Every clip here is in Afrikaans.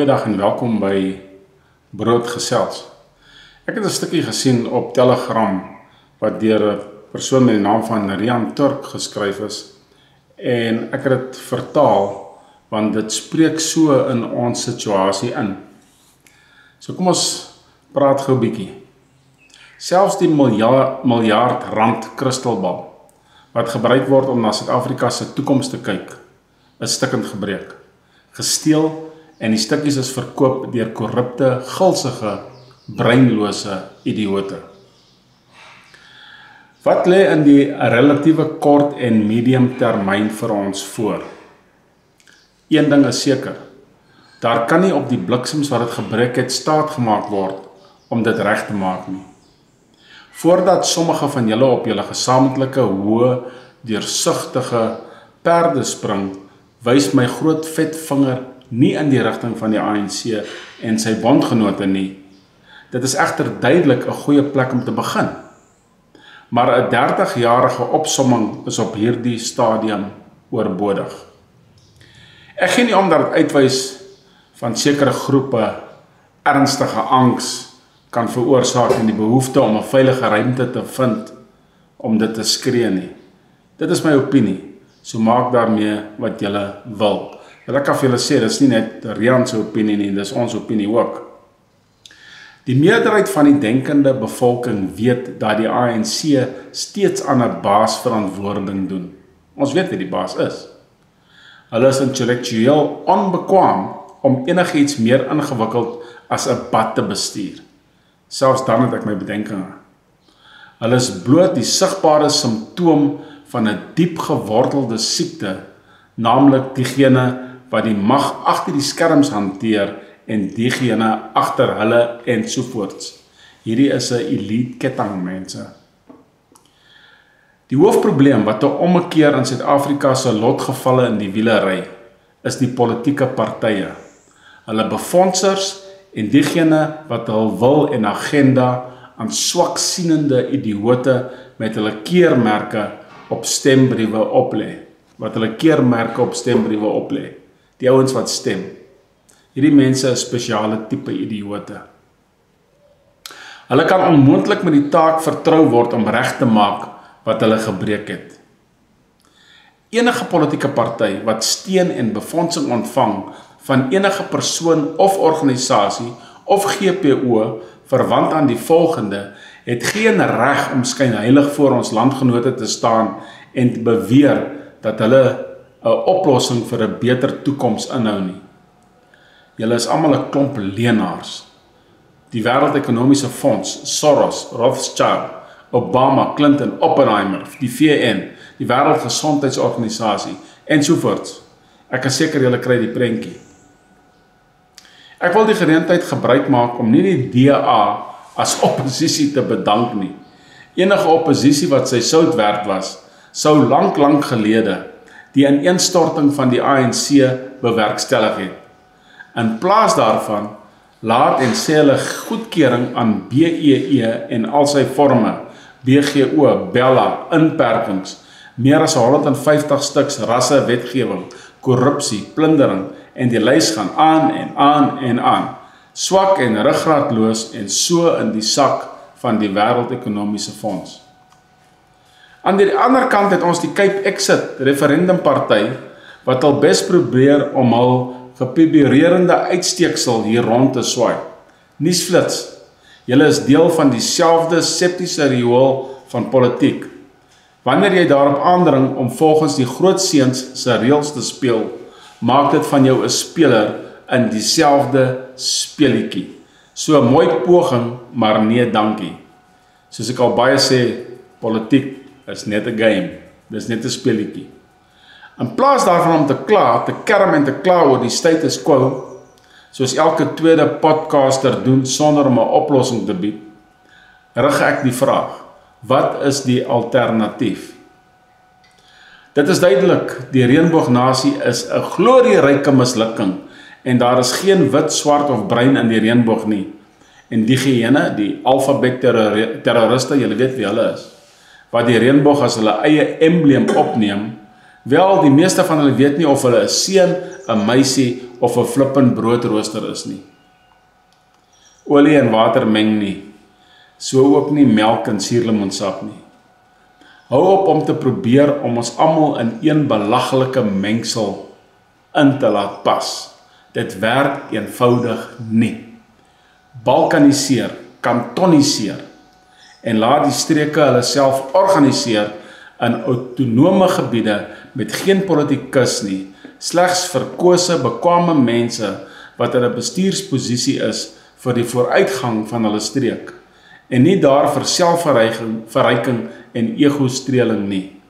Goeiedag en welkom by Brood Gesels. Ek het 'n stukkie gesien op Telegram wat deur 'n persoon met die naam van Rian Turk geskryf is en ek het dit vertaal want dit spreek so in ons situasie in. So kom ons praat gou 'n bietjie. Selfs die miljard rand kristalbal wat gebruik word om na Suid-Afrika se toekoms te kyk, is stukkend gebreek, gesteel en die stukkies is verkoop deur korrupte, gulsige, breinlose idioote. Wat lê in die relatiewe kort en medium termyn vir ons voor? Een ding is seker, daar kan nie op die bliksems wat dit gebreek het staat gemaak word om dit reg te maak nie. Voordat sommige van julle op julle gesamentlike, hoë, deursigtige perde spring, wys my groot vet vinger nie in die rigting van die ANC en sy bondgenote nie. Dit is egter duidelik 'n goeie plek om te begin. Maar 'n 30-jarige opsomming is op hierdie stadium oorbodig. Ek gee nie om dat dit uitwys van sekere groepe ernstige angs kan veroorsaak en die behoefte om 'n veilige ruimte te vind om dit te skree nie. Dit is my opinie, so maak daarmee wat julle wil. Ek kan vir julle sê, dit is nie net Rian se opinie nie, dit is ons opinie ook. Die meerderheid van die denkende bevolking weet dat die ANC steeds aan 'n baas verantwoording doen. Ons weet wie die baas is. Hulle is intellektueel onbekwaam om enigiets meer ingewikkeld as 'n pad te bestuur. Selfs dan het ek my bedenkinge. Hulle is bloot die sigbare simptoom van 'n diep gewortelde siekte, naamlik diegene wat die mag agter die skerms hanteer en diegene agter hulle ensovoorts. Hierdie is 'n elite ketting, mense. Die hoofprobleem wat 'n ommekeer in Suid-Afrika se lotgevalle in die wiele ry, is die politieke partye. Hulle befondsers en diegene wat hul wil en agenda aan swaksienende idioote met hulle keermerke op stembriewe oplê. Die ouens wat stem. Hierdie mense is spesiale tipe idioote. Hulle kan onmoontlik met die taak vertrou word om reg te maak wat hulle gebreek het. Enige politieke party wat steun en befondsing ontvang van enige persoon of organisasie of GPO verwant aan die volgende, het geen reg om skynheilig voor ons landgenote te staan en te beweer dat hulle 'n oplossing vir 'n beter toekoms inhou nie. Julle is almal 'n klomp leenaars. Die Wêreldekonomiese Fonds, Soros, Rothschild, Obama, Clinton, Oppenheimer, die VN, die Wêreldgesondheidsorganisasie ensovoorts. Ek is seker julle kry die prentjie. Ek wil die geleentheid gebruik maak om nie die DA as oppositie te bedank nie. Enige oppositie wat sy sout werd was, sou lank gelede die ineenstorting van die ANC bewerkstellig het. In plaas daarvan laat en sê hulle goedkeuring aan BEE en al sy forme, BGO, Bella, inperkings, meer as 150 stuks rasse wetgewing, korrupsie, plundering en die lys gaan aan. Swak en ruggraatloos en so in die sak van die Wêreldekonomiese Fonds. Aan die ander kant het ons die Cape Exit referendumparty wat al bes probeer om hul gepubliseerde uitsteeksel hier rond te swaai. Nuusflits, julle is deel van dieselfde septiese riool van politiek. Wanneer jy daarop aandring om volgens die grootseuns se reëls te speel, maak dit van jou 'n speler in dieselfde speletjie. So 'n mooi poging, maar nee dankie. Soos ek al baie sê, politiek is net 'n game, dis net 'n speletjie. In plaas daarvan om te kla, te kerm en te kla oor die status quo, soos elke tweede podcaster doen sonder om 'n oplossing te bied, rig ek die vraag, wat is die alternatief? Dit is duidelik, die reënboognasie is 'n glorieryke mislukking en daar is geen wit, swart of bruin in die reënboog nie. En diegene, die alfabet terroriste, julle weet wie hulle is, wat die reënboog as hulle eie embleem opneem, wel die meeste van hulle weet nie of hulle 'n seun, 'n meisie of 'n flippend broodrooster is nie. Olie en water meng nie, so ook nie melk en suurlemoensap nie. Hou op om te probeer om ons almal in een belaglike mengsel in te laat pas. Dit werk eenvoudig nie. Balkaniseer, kantoniseer en laat die streke hulle self organiseer in autonome gebiede met geen politikus nie, slegs verkose bekwame mense wat in 'n bestuursposisie is vir die vooruitgang van hulle streek en nie daar vir selfverryking en ego-streeling nie.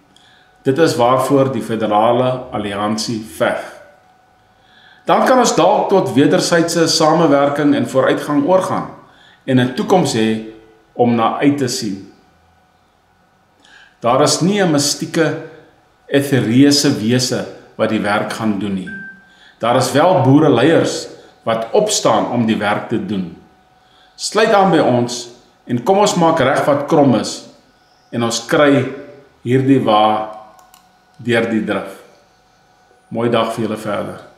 Dit is waarvoor die federale alliansie veg. Dan kan ons dalk tot wederwysige samewerking en vooruitgang oorgaan en 'n toekoms hê om na uit te sien. Daar is nie 'n mystieke, ethereese wese wat die werk gaan doen nie. Daar is wel boereleiers wat opstaan om die werk te doen. Sluit aan by ons en kom ons maak reg wat krom is en ons kry hierdie wa deur die drif. Mooi dag vir julle verder.